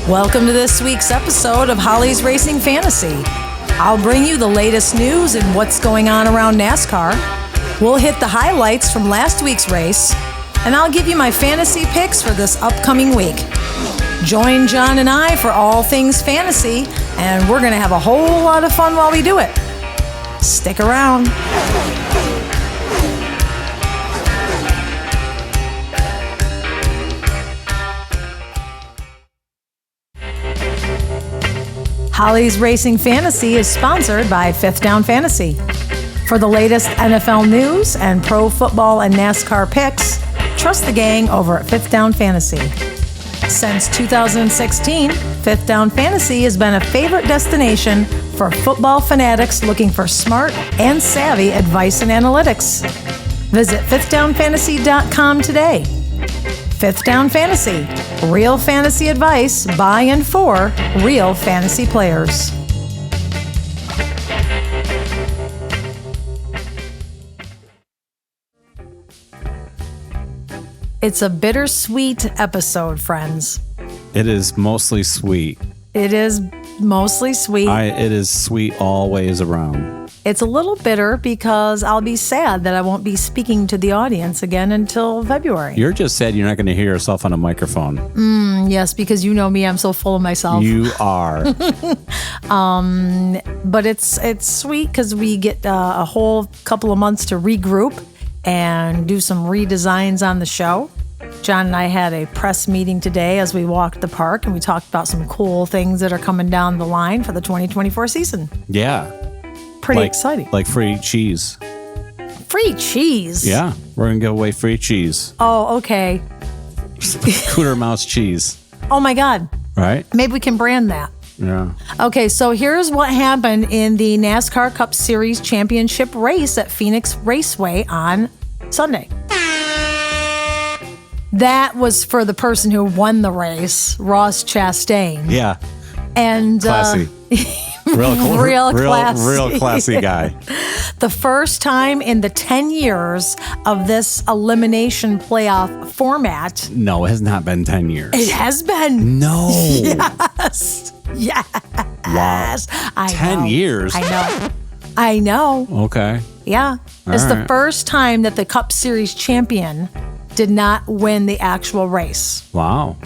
Welcome to this week's episode of Holly's Racing Fantasy. I'll bring you the latest news and what's going on around NASCAR. We'll hit the highlights from last week's race, and I'll give you my fantasy picks for this upcoming week. Join John and I for all things fantasy, and we're going to have a whole lot of fun while we do it. Stick around. Holly's Racing Fantasy is sponsored by Fifth Down Fantasy. For the latest NFL news and pro football and NASCAR picks, trust the gang over at Fifth Down Fantasy. Since 2016, Fifth Down Fantasy has been a favorite destination for football fanatics looking for smart and savvy advice and analytics. Visit fifthdownfantasy.com today. Fifth Down Fantasy, real fantasy advice by and for real fantasy players. It's a bittersweet episode, friends. It is mostly sweet. It is mostly sweet. It is sweet all ways around. It's a little bitter because I'll be sad that I won't be speaking to the audience again until February. You're just sad you're not going to hear yourself on a microphone. Yes, because you know me, I'm so full of myself. You are. But it's sweet because we get a whole couple of months to regroup and do some redesigns on the show. John and I had a press meeting today as we walked the park, and we talked about some cool things that are coming down the line for the 2024 season. Yeah. Pretty exciting. Like free cheese. Free cheese? Yeah. We're going to give away free cheese. Oh, okay. Cooter Mouse cheese. Oh, my God. Right? Maybe we can brand that. Yeah. Okay, so here's what happened in the NASCAR Cup Series Championship race at Phoenix Raceway on Sunday. That was for the person who won the race, Ross Chastain. Yeah. And classy. Real classy guy. The first time in the 10 years of this elimination playoff format. No, it has not been 10 years. It has been. No. Yes. Yes. Wow. 10 years? I know. Okay. Yeah. It's the first time that the Cup Series champion did not win the actual race. Wow.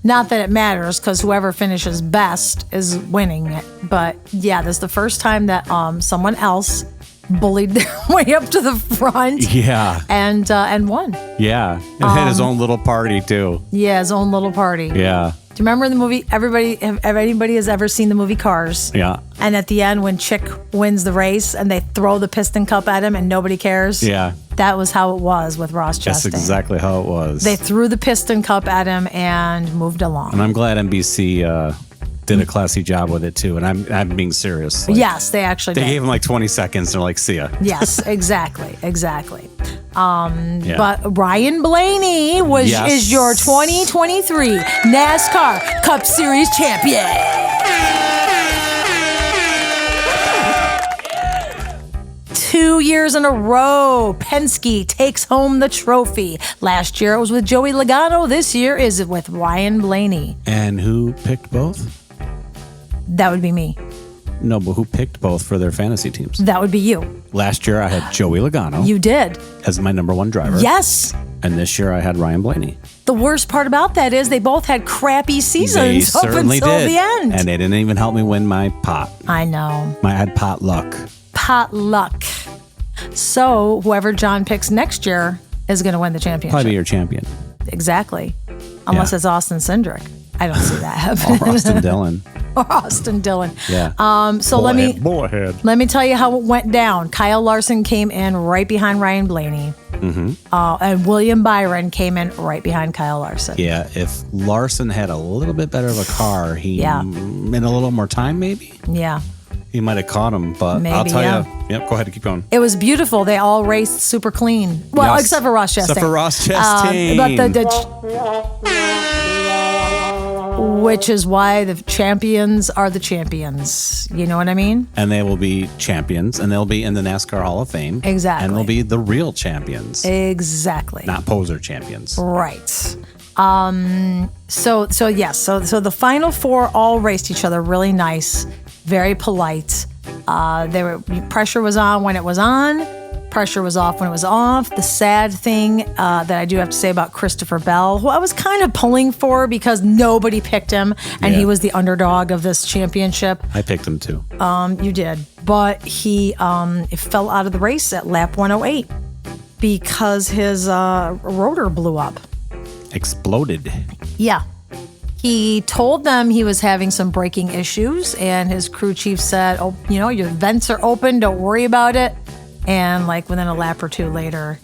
Not that it matters, because whoever finishes best is winning it. But yeah, this is the first time that someone else bullied their way up to the front. Yeah. And won. Yeah. And had his own little party too. Yeah, his own little party. Yeah. Do you remember the movie? If anybody has ever seen the movie Cars? Yeah. And at the end, when Chick wins the race and they throw the piston cup at him and nobody cares? Yeah. That was how it was with Ross Chastain. That's exactly how it was. They threw the piston cup at him and moved along. And I'm glad NBC did a classy job with it too. And I'm being serious. Yes, they actually did. They gave him like 20 seconds. They're like, see ya. Yes, exactly. But Ryan Blaney is your 2023 NASCAR Cup Series champion. 2 years in a row, Penske takes home the trophy. Last year it was with Joey Logano. This year is with Ryan Blaney. And who picked both? That would be me. No, but who picked both for their fantasy teams? That would be you. Last year I had Joey Logano. You did. As my number one driver. Yes. And this year I had Ryan Blaney. The worst part about that is they both had crappy seasons up until the end. And they didn't even help me win my pot. I know. I had pot luck. So whoever John picks next year is going to win the championship. Probably your champion. Exactly. Unless it's Austin Cindric. I don't see that happening. Or Austin Dillon. Yeah. So let me tell you how it went down. Kyle Larson came in right behind Ryan Blaney. Mm-hmm. And William Byron came in right behind Kyle Larson. Yeah. If Larson had a little bit better of a car, in a little more time, maybe. Yeah. He might have caught him, but maybe, I'll tell you. Yep, go ahead, keep going. It was beautiful. They all raced super clean. Well, yes. except for Ross Chastain. Which is why the champions are the champions. You know what I mean? And they will be champions, and they'll be in the NASCAR Hall of Fame. Exactly. And they'll be the real champions. Exactly. Not poser champions. Right. So the final four all raced each other really nice, very polite. Pressure was on when it was on. Pressure was off when it was off. The sad thing that I do have to say about Christopher Bell, who I was kind of pulling for because nobody picked him, and he was the underdog of this championship. I picked him too. You did. But he fell out of the race at lap 108 because his rotor blew up. Exploded. Yeah. He told them he was having some braking issues, and his crew chief said, "Oh, your vents are open. Don't worry about it." And within a lap or two later,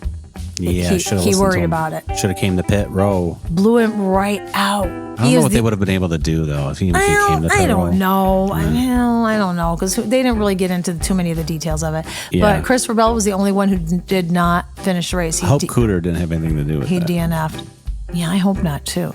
he worried about it. Should have came to pit row. Blew him right out. I don't know what they would have been able to do though if he came to pit row. I don't know. I don't know because they didn't really get into too many of the details of it. Yeah. But Christopher Bell was the only one who did not finish the race. I hope Cooter didn't have anything to do with it. He DNF'd. Yeah, I hope not too.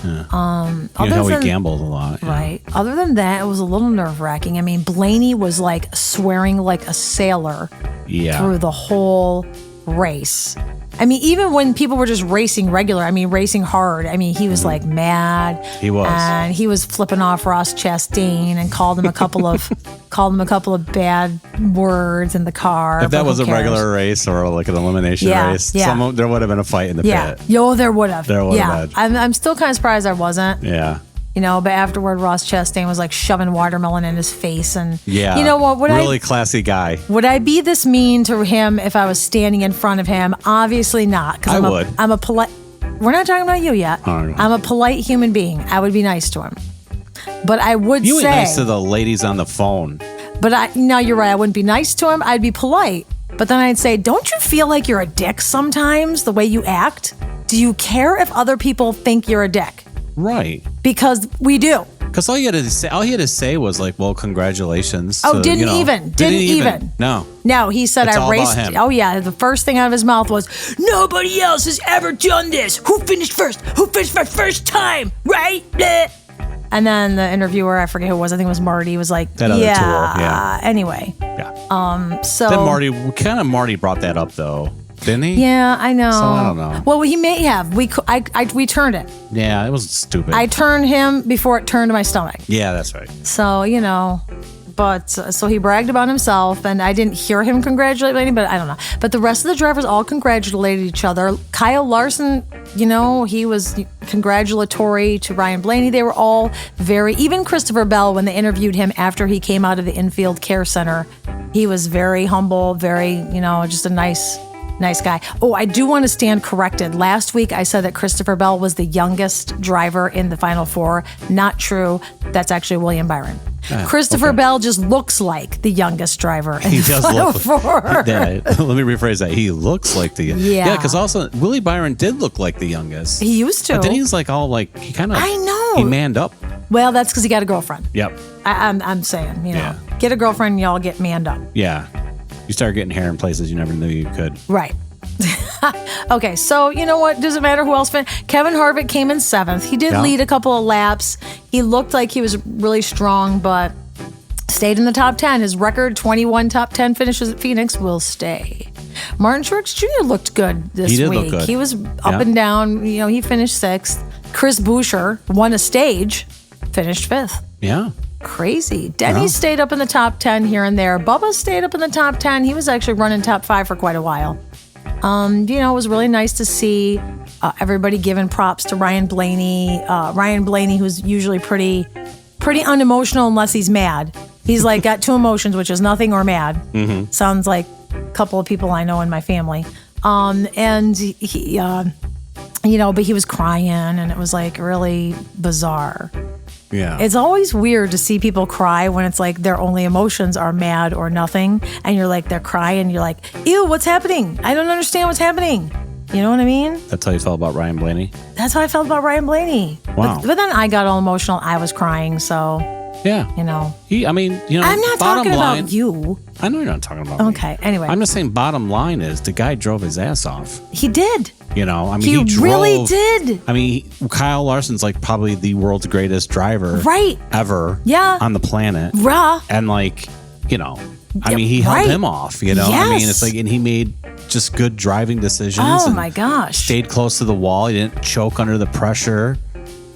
Yeah. How he gambles a lot. Yeah. Right. Other than that, it was a little nerve-wracking. I mean, Blaney was swearing like a sailor through the whole race. I mean, even when people were just racing racing hard, he was mad. He was. And he was flipping off Ross Chastain and called him a couple of bad words in the car. If that was a regular race or an elimination race, there would have been a fight in the pit. There would have. There would have been. I'm still kind of surprised I wasn't. Yeah. But afterward, Ross Chastain was shoving watermelon in his face. And yeah, you know what? Really classy guy. Would I be this mean to him if I was standing in front of him? Obviously not. I would. I'm a polite. We're not talking about you yet. I'm a polite human being. I would be nice to him. But I would You say. were nice to the ladies on the phone. But no, you're right. I wouldn't be nice to him. I'd be polite. But then I'd say, don't you feel like you're a dick sometimes, the way you act? Do you care if other people think you're a dick? Right. Because we do. Because all he had to say was well, congratulations. Oh, didn't even. No, he said it's I raced. Oh yeah, the first thing out of his mouth was, nobody else has ever done this. Who finished first? Who finished for first time? Right? And then the interviewer, I forget who it was. I think it was Marty. Was like, that other tool. Yeah. Anyway. Yeah. So then Marty brought that up though. Didn't he? Yeah, I know. So I don't know. Well, he may have. We turned it. Yeah, it was stupid. I turned him before it turned to my stomach. Yeah, that's right. So, but so he bragged about himself, and I didn't hear him congratulate anybody, but I don't know. But the rest of the drivers all congratulated each other. Kyle Larson, he was congratulatory to Ryan Blaney. They were all even Christopher Bell, when they interviewed him after he came out of the infield care center, he was very humble, very, just a nice guy. Oh, I do want to stand corrected. Last week, I said that Christopher Bell was the youngest driver in the Final Four. Not true. That's actually William Byron. Christopher Bell just looks like the youngest driver in the Final Four. Let me rephrase that. He looks like the yeah. Because also Willie Byron did look like the youngest. He used to. But then he's he kind of. I know. He manned up. Well, that's because he got a girlfriend. Yep. I'm saying, get a girlfriend, y'all get manned up. Yeah. You start getting hair in places you never knew you could. Right. Okay, so you know what? Doesn't matter who else finished. Kevin Harvick came in 7th. He did lead a couple of laps. He looked like he was really strong, but stayed in the top 10. His record, 21 top 10 finishes at Phoenix, will stay. Martin Truex Jr. looked good this week. Look good. He was up and down. He finished 6th. Chris Buescher won a stage, finished 5th. Yeah. Crazy. Denny stayed up in the top 10 here and there. Bubba stayed up in the top 10. He was actually running top 5 for quite a while. It was really nice to see everybody giving props to Ryan Blaney. Ryan Blaney, who's usually pretty unemotional unless he's mad. He's got two emotions, which is nothing or mad. Mm-hmm. Sounds like a couple of people I know in my family. And he, but he was crying, and it was really bizarre. Yeah. It's always weird to see people cry when it's their only emotions are mad or nothing. And you're they're crying. You're ew, what's happening? I don't understand what's happening. You know what I mean? That's how you felt about Ryan Blaney? That's how I felt about Ryan Blaney. Wow. But then I got all emotional. I was crying. So, yeah. I'm not talking about you. I know you're not talking about me. Okay, anyway. I'm just saying bottom line is the guy drove his ass off. He did. He really did. Kyle Larson's probably the world's greatest driver ever on the planet. Rah. And he held him off, Yes. it's and he made just good driving decisions. Oh, and my gosh. Stayed close to the wall. He didn't choke under the pressure.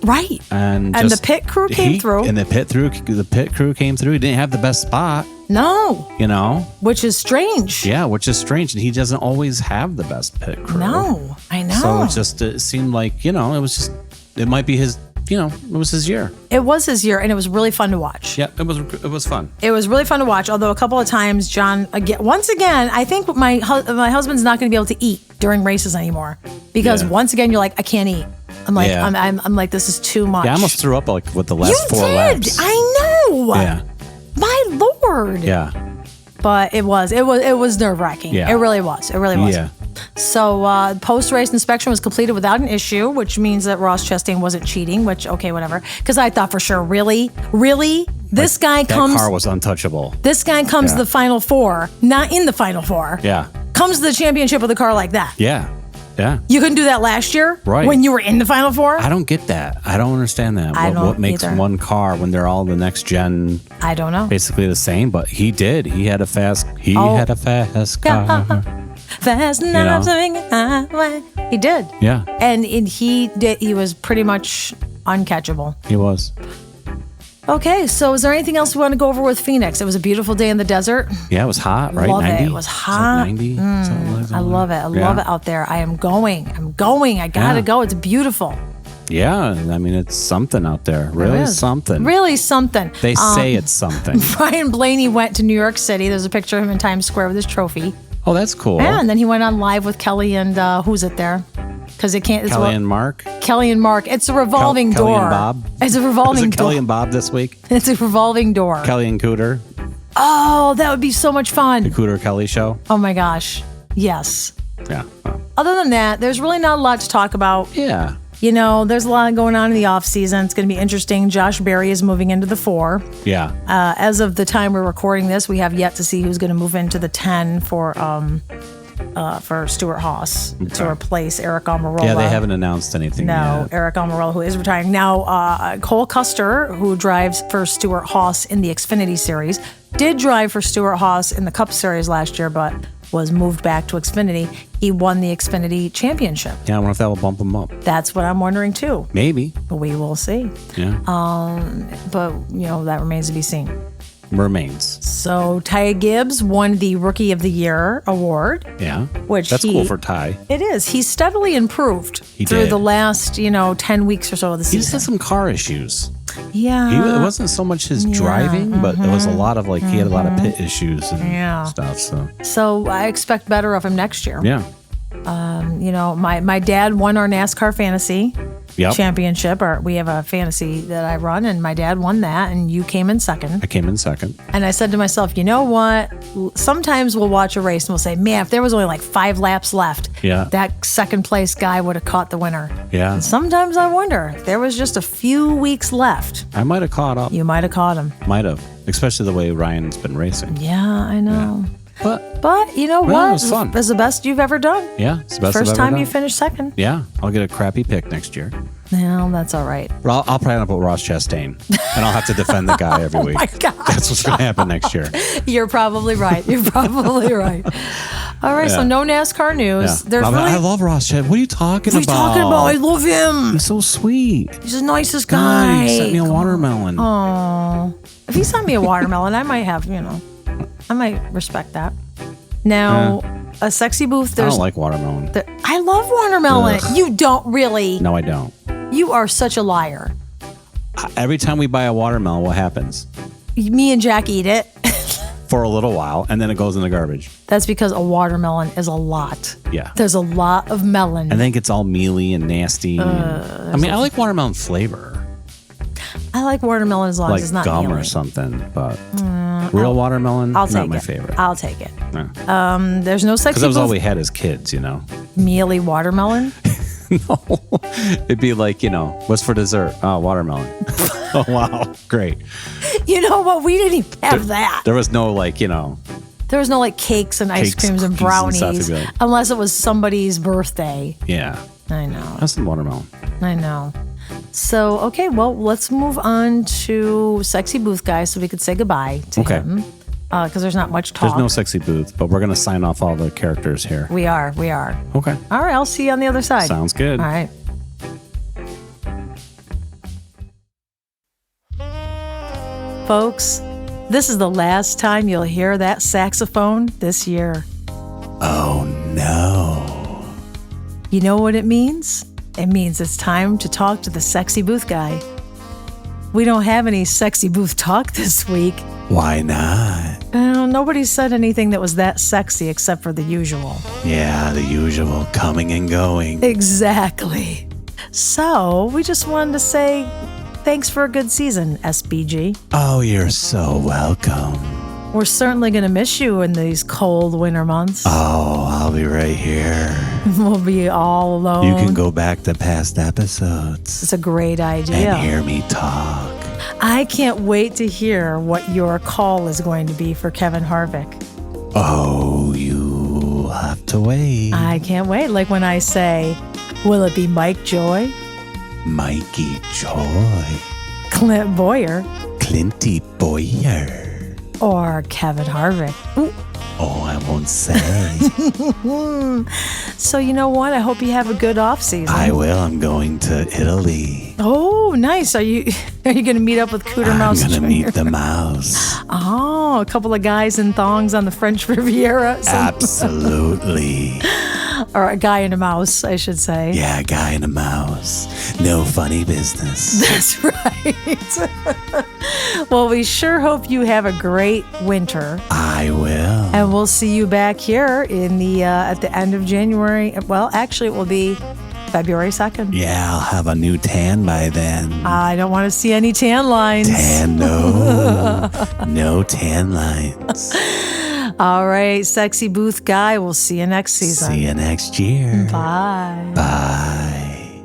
Right. And the pit crew came through. And the pit crew came through. He didn't have the best spot. No. You know? Which is strange. Yeah, which is strange. And he doesn't always have the best pit crew. No, I know. So it seemed like, it might be his, it was his year. It was his year, and it was really fun to watch. Yeah, it was fun. It was really fun to watch, although a couple of times, John, once again, I think my husband's not going to be able to eat during races anymore because once again, you're like, I can't eat. I'm like, I'm like, this is too much. Yeah, I almost threw up like with the last 4 laps. I know. Yeah. My Lord. Yeah. But it was nerve-wracking. Yeah. It really was. Yeah. So post-race inspection was completed without an issue, which means that Ross Chastain wasn't cheating, which, okay, whatever. Because I thought for sure, really? This guy comes... That car was untouchable. This guy comes to the Final Four, not in the Final Four. Yeah. Comes to the championship with a car like that. Yeah. Yeah. You couldn't do that last year? Right. When you were in the Final Four? I don't get that. I don't understand that. I don't what makes either. one car when they're all the next gen? I don't know. Basically the same, but he did. He had a fast car. Fast enough to make it highway. He did. Yeah. And he was pretty much uncatchable. He was. Okay, so is there anything else we want to go over with Phoenix? It was a beautiful day in the desert. Yeah, it was hot, right? Love 90? it. It was hot. 90? I love it. I love it out there. I am going. I gotta go. It's beautiful. Yeah, I mean, it's something out there. Really something. Really something. They say it's something. Brian Blaney went to New York City. There's a picture of him in Times Square with his trophy. Oh, that's cool. Yeah, and then he went on live with Kelly and who's it there? Because it can't. Kelly and Mark. Kelly and Mark. It's a revolving door. Kelly and Bob. It's a revolving door. Kelly and Bob this week? It's a revolving door. Kelly and Cooter. Oh, that would be so much fun. The Cooter Kelly show. Oh my gosh. Yes. Yeah. Oh. Other than that, there's really not a lot to talk about. Yeah. There's a lot going on in the off season. It's going to be interesting. Josh Berry is moving into the 4. Yeah. As of the time we're recording this, we have yet to see who's going to move into the 10 for Stuart Haas to replace Eric Almirola. Yeah, they haven't announced anything yet. Eric Almirola, who is retiring. Now, Cole Custer, who drives for Stuart Haas in the Xfinity Series, did drive for Stuart Haas in the Cup Series last year, but was moved back to Xfinity. He won the Xfinity Championship. Yeah, I wonder if that will bump him up. That's what I'm wondering, too. Maybe. We will see. Yeah. But, that remains to be seen. Remains. So Ty Gibbs won the Rookie of the Year award. Yeah. Which That's cool for Ty. It is. He's steadily improved through the last, 10 weeks or so of the season. He just had some car issues. Yeah. It wasn't so much his driving, but it was a lot of he had a lot of pit issues and stuff. So I expect better of him next year. Yeah. My dad won our NASCAR Fantasy Championship. We have a fantasy that I run, and my dad won that, and you came in second. I came in second. And I said to myself, you know what? Sometimes we'll watch a race and we'll say, man, if there was only like 5 laps left, that second place guy would have caught the winner. Yeah. And sometimes I wonder, if there was just a few weeks left, I might have caught up. You might have caught him. Might have. Especially the way Ryan's been racing. Yeah, I know. Yeah. But you know what? It was fun. It's the best you've ever done. Yeah, it's the best First I've ever time done. you finished second. Yeah, I'll get a crappy pick next year. No, that's all right. I'll probably end up with Ross Chastain, and I'll have to defend the guy every week. Oh my God. That's what's going to happen next year. You're probably right. All right, so no NASCAR news. Yeah. I love Ross Chastain. What are you talking about? What are you talking about? I love him. He's so sweet. He's the nicest guy. He sent me a watermelon. Oh, if he sent me a watermelon, I might have, I might respect that. Now, a sexy booth. I don't like watermelon. I love watermelon. Ugh. You don't really? No, I don't. You are such a liar. Every time we buy a watermelon, what happens? Me and Jack eat it. For a little while, and then it goes in the garbage. That's because a watermelon is a lot. Yeah. There's a lot of melon. And then it gets all mealy and nasty. I like watermelon flavor. I like watermelon as long as it's not gum mealy. or something, but real watermelon, I'll take not my it. favorite. I'll take it. Yeah. There's no sexy Because that was all booth. we had as kids, Mealy watermelon? No. It'd be like, what's for dessert? Oh, watermelon. Oh, wow. Great. You know what? We didn't even have that. There was no There was no cakes and ice Cakes, creams and cookies and brownies stuff, it'd be unless it was somebody's birthday. Yeah. I know. That's some watermelon. I know. So, okay, well, let's move on to Sexy Booth Guy so we could say goodbye to him. because there's not much talk. There's no sexy booth, but we're going to sign off all the characters here. We are. Okay. All right, I'll see you on the other side. Sounds good. All right. Folks, this is the last time you'll hear that saxophone this year. Oh, no. You know what it means? It means it's time to talk to the sexy booth guy. We don't have any sexy booth talk this week. Why not? Nobody said anything that was that sexy except for the usual. Yeah, the usual coming and going. Exactly. So we just wanted to say thanks for a good season, SBG. Oh, you're so welcome. We're certainly going to miss you in these cold winter months. Oh, I'll be right here. We'll be all alone. You can go back to past episodes. It's a great idea. And hear me talk. I can't wait to hear what your call is going to be for Kevin Harvick. Oh, you have to wait. I can't wait. Like when I say, will it be Mike Joy? Mikey Joy. Clint Boyer? Clinty Boyer. Or Kevin Harvick? Ooh. Oh, I won't say. So you know what? I hope you have a good off season. I will. I'm going to Italy. Oh, nice. Are you going to meet up with Cooter Mouse? I'm going to meet the mouse. Oh, a couple of guys in thongs on the French Riviera. Absolutely. Or a guy and a mouse, I should say. Yeah, a guy and a mouse. No funny business. That's right. Well, we sure hope you have a great winter. I will. And we'll see you back here in the at the end of January. Well, actually, it will be February 2nd. Yeah, I'll have a new tan by then. I don't want to see any tan lines. No. No tan lines. All right, sexy booth guy. We'll see you next season. See you next year. Bye. Bye.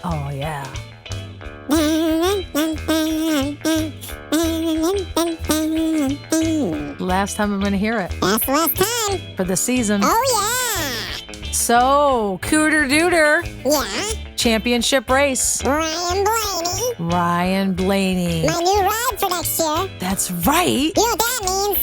Oh, yeah. Last time I'm going to hear it. That's the last time. For the season. Oh, yeah. So, Cooter Dooter. Yeah. Championship race. Ryan Blaney. My new ride for next year. That's right. You know what that means?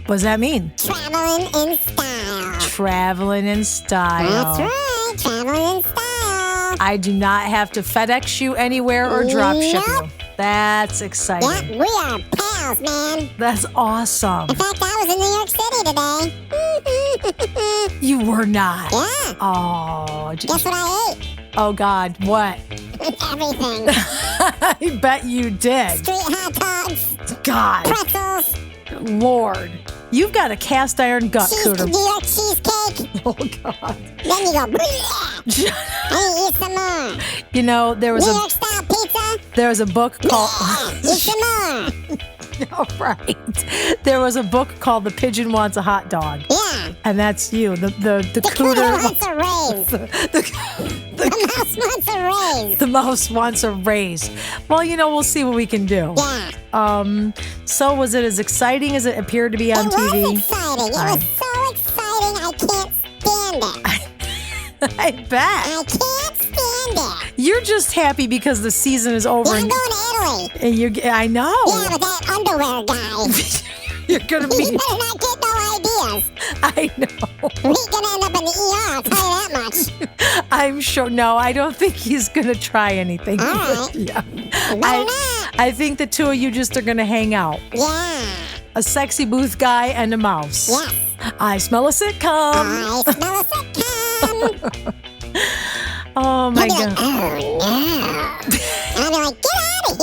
What does that mean? Traveling in style. Traveling in style. That's right. Traveling in style. I do not have to FedEx you anywhere or drop ship you. Nope. That's exciting. Yep, we are pals, man. That's awesome. In fact, I was in New York City today. You were not. Yeah. Oh. Guess what I ate? Oh, God. What? Everything. I bet you did. Street hot dogs. God. Pretzels. Lord. You've got a cast iron gut, Cooter. New York cheesecake. Oh, God. Then you go, bleh. I eat some more. You know, there was New York style pizza. There was a book called... Eat some more. All right. There was a book called The Pigeon Wants a Hot Dog. Yeah. And that's you, the Cooter wants a raise. The mouse wants a raise. The mouse wants a raise. Well, you know, we'll see what we can do. Yeah. So was it as exciting as it appeared to be on TV? It was exciting. It was so exciting, I can't stand it. I bet. I can't stand it. You're just happy because the season is over. Yeah, I'm going to Italy. And I know. Yeah, with that underwear guy. You're going to He be... better not get no ideas. I know. He's going to end up in the ER, I'll tell you that much. I'm sure. No, I don't think he's going to try anything. All right. Yeah. Better not. I think the two of you just are going to hang out. Yeah. A sexy booth guy and a mouse. Yes. I smell a sitcom. I smell a sitcom. Oh, my He'll be God. like, oh, no. And I'll be like, get out of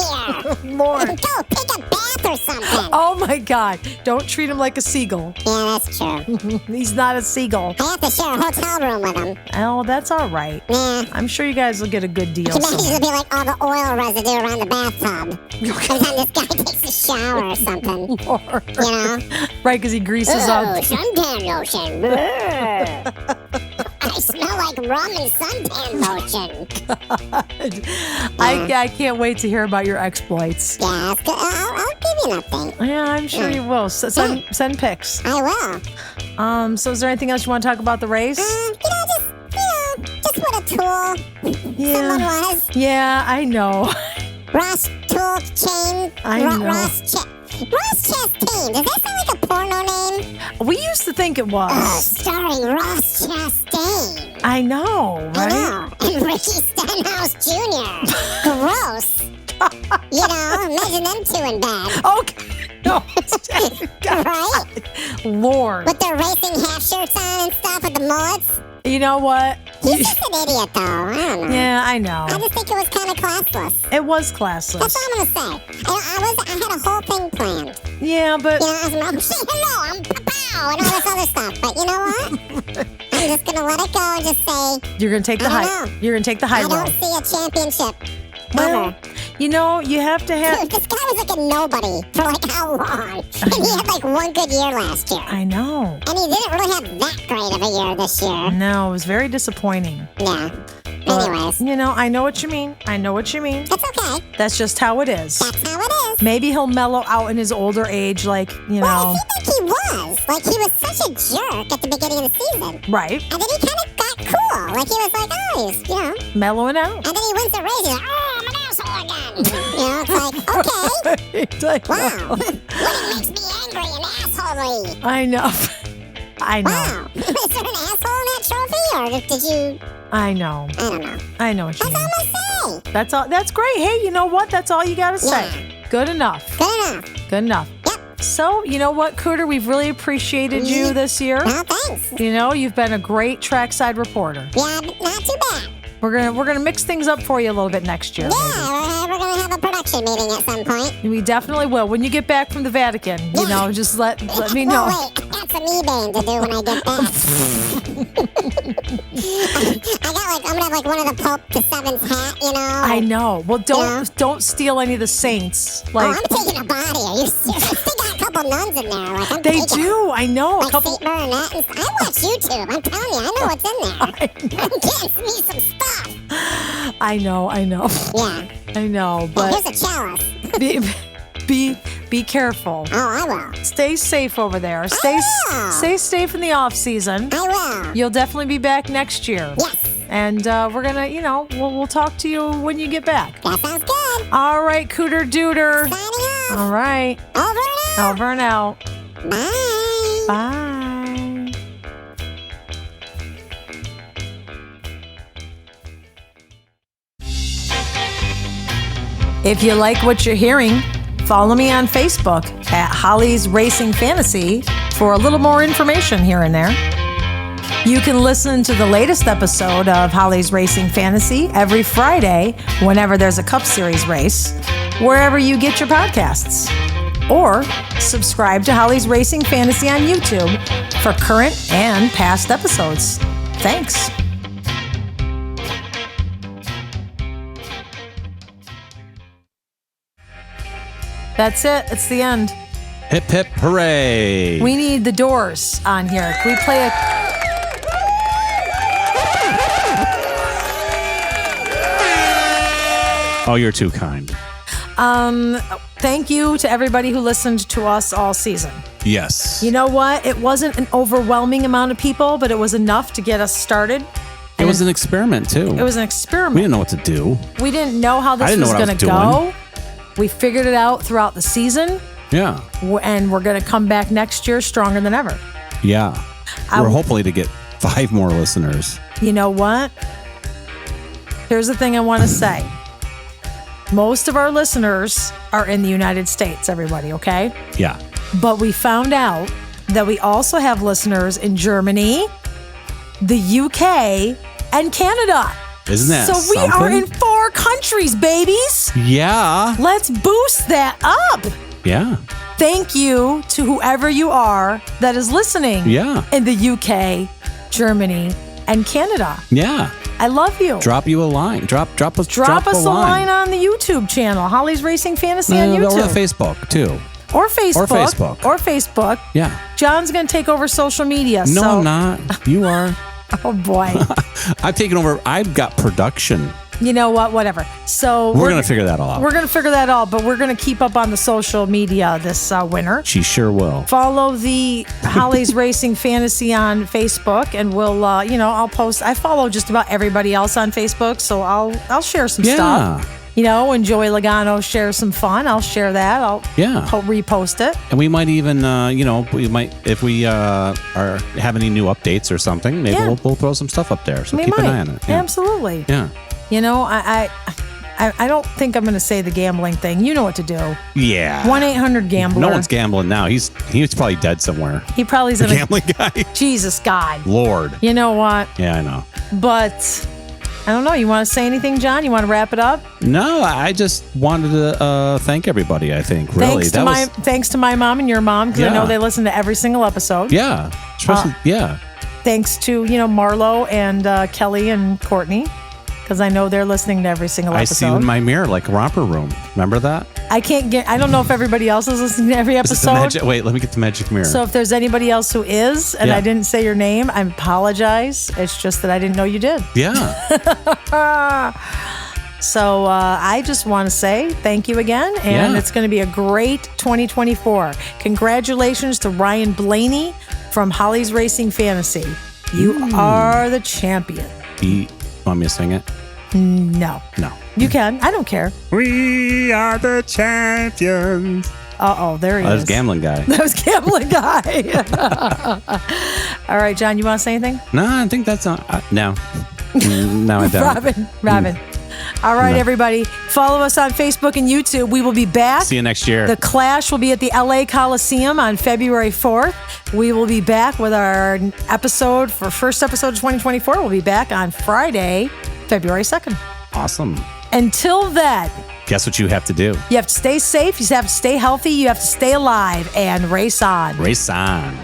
here. Lord. Go take a bath or something. Oh, my God. Don't treat him like a seagull. Yeah, that's true. He's not a seagull. I have to share a hotel room with him. Oh, that's all right. Yeah. I'm sure you guys will get a good deal. Imagine soon. it'll be like all the oil residue around the bathtub. Every time this guy takes a shower or something. Lord. You know? Right, because he greases up. Suntan lotion. I smell like rum and suntan lotion. I can't wait to hear about your exploits. Yeah, that's good. I'll give you an update. Yeah, I'm sure you will. Send pics. I will. So is there anything else you want to talk about the race? Just what a tool. Someone was. Yeah, I know. Ross Tool Chain. I know. Ross Chastain. Does that sound like a porno name? We used to think it was. Starring Ross Chastain. I know, right? I know. And Ricky Stenhouse Jr. Gross. Imagine them two in bed. Okay. No. Right? Lord. With their racing half shirts on and stuff with the mullets. You know what? He's just an idiot, though. I don't know. Yeah, I know. I just think it was kind of classless. It was classless. That's all I'm gonna say. I had a whole thing planned. Yeah, but I was like, say hello, I'm Pow, and all this other stuff. But you know what? I'm just gonna let it go and just say you're gonna take the high. You're gonna take the high road. I don't see a championship. Well, ever. You have to have. Dude, this guy was like a nobody for like how long? And he had like one good year last year. I know. And he didn't really have that great of a year this year. No, it was very disappointing. Yeah. But, anyways. I know what you mean. That's okay. That's just how it is. That's how it is. Maybe he'll mellow out in his older age, like, Well, it seemed like he was. Like, he was such a jerk at the beginning of the season. Right. And then he kind of got cool. Like, he was like, oh, he's, mellowing out. And then he wins the race. He's like, oh, I'm an asshole again. It's like, okay. Wow. Winning makes me angry and assholey. I know. Wow. Is there an asshole in that trophy, or did you... I know. I don't know. I know what you mean. That's all I'm gonna say. That's all. That's great. Hey, you know what? That's all you gotta say. Yeah. Good enough. Good enough. Yep. So, you know what, Cooter? We've really appreciated you this year. No, thanks. You've been a great trackside reporter. Yeah, not too bad. We're gonna mix things up for you a little bit next year. Yeah, we're gonna have a production meeting at some point. We definitely will. When you get back from the Vatican, just let me know. Well, wait, I got some eBaying to do when I get back. I'm gonna have one of the Pope to Seven's hat, I know. Well, don't steal any of the saints. I'm taking a body. Are you serious? They got a couple nuns in there. They do. I know. Like St. Bernadette. I watch YouTube. I'm telling you, I know what's in there. I'm getting me some stuff. I know. Yeah. I know, but here's a chalice. be careful. Oh, I will. Stay safe over there. Stay safe in the off season. I will. You'll definitely be back next year. Yes. And we're gonna, we'll talk to you when you get back. That sounds good. All right, Cooter Dooter. Signing off. All right. Over and out. Bye. Bye. If you like what you're hearing, follow me on Facebook at Holly's Racing Fantasy for a little more information here and there. You can listen to the latest episode of Holly's Racing Fantasy every Friday whenever there's a Cup Series race, wherever you get your podcasts. Or subscribe to Holly's Racing Fantasy on YouTube for current and past episodes. Thanks. That's it. It's the end. Hip, hip, hooray. We need the Doors on here. Can we play a... Oh, you're too kind. Thank you to everybody who listened to us all season. Yes. You know what? It wasn't an overwhelming amount of people, but it was enough to get us started. It was an experiment, too. It was an experiment. We didn't know what to do. We didn't know how this was going to go. We figured it out throughout the season. Yeah. And we're going to come back next year stronger than ever. Yeah. We're hopefully to get 5 more listeners. You know what? Here's the thing I want to say. Most of our listeners are in the United States, everybody, okay? Yeah. But we found out that we also have listeners in Germany, the UK, and Canada. Isn't that something? We are in 4 countries, babies. Yeah. Let's boost that up. Yeah. Thank you to whoever you are that is listening. Yeah. In the UK, Germany, and Canada. Yeah. I love you. Drop you a line. Drop us a line on the YouTube channel, Holly's Racing Fantasy on YouTube. Or Facebook, too. Or Facebook. Yeah. John's going to take over social media. No, I'm not. You are. Oh, boy. I've taken over. I've got production You know what? Whatever. So we're going to figure that all out. We're going to figure that out, but we're going to keep up on the social media this winter. She sure will. Follow the Holly's Racing Fantasy on Facebook, and we'll, I'll post. I follow just about everybody else on Facebook, so I'll share some stuff. When Joey Logano shares some fun, I'll share that. I'll repost it. And we might even, if we have any new updates or something, maybe we'll throw some stuff up there. So keep an eye on it. Yeah. Absolutely. Yeah. I don't think I'm going to say the gambling thing. You know what to do. Yeah. 1-800-GAMBLER. No one's gambling now. He's probably dead somewhere. He probably's a gambling guy. Jesus, God. Lord. You know what? Yeah, I know. But I don't know. You want to say anything, John? You want to wrap it up? No, I just wanted to thank everybody, I think. Really. Thanks to my mom and your mom, because I know they listen to every single episode. Yeah. Especially, Thanks to, Marlo and Kelly and Courtney, because I know they're listening to every single episode. I see you in my mirror like a romper room. Remember that? I don't know if everybody else is listening to every episode. Wait, let me get the magic mirror. So if there's anybody else who is, and I didn't say your name, I apologize. It's just that I didn't know you did. Yeah. So I just want to say thank you again, and it's going to be a great 2024. Congratulations to Ryan Blaney from Holly's Racing Fantasy. You are the champion. Want me to sing it? No. You can. I don't care. We are the champions. There he is. That was Gambling Guy. That was Gambling Guy. All right, John, you want to say anything? No, I think that's on. No. No, I don't. Robin. All right, everybody. Follow us on Facebook and YouTube. We will be back. See you next year. The Clash will be at the LA Coliseum on February 4th. We will be back with our first episode of 2024. We'll be back on Friday, February 2nd. Awesome. Until then, guess what you have to do? You have to stay safe. You have to stay healthy. You have to stay alive and race on. Race on.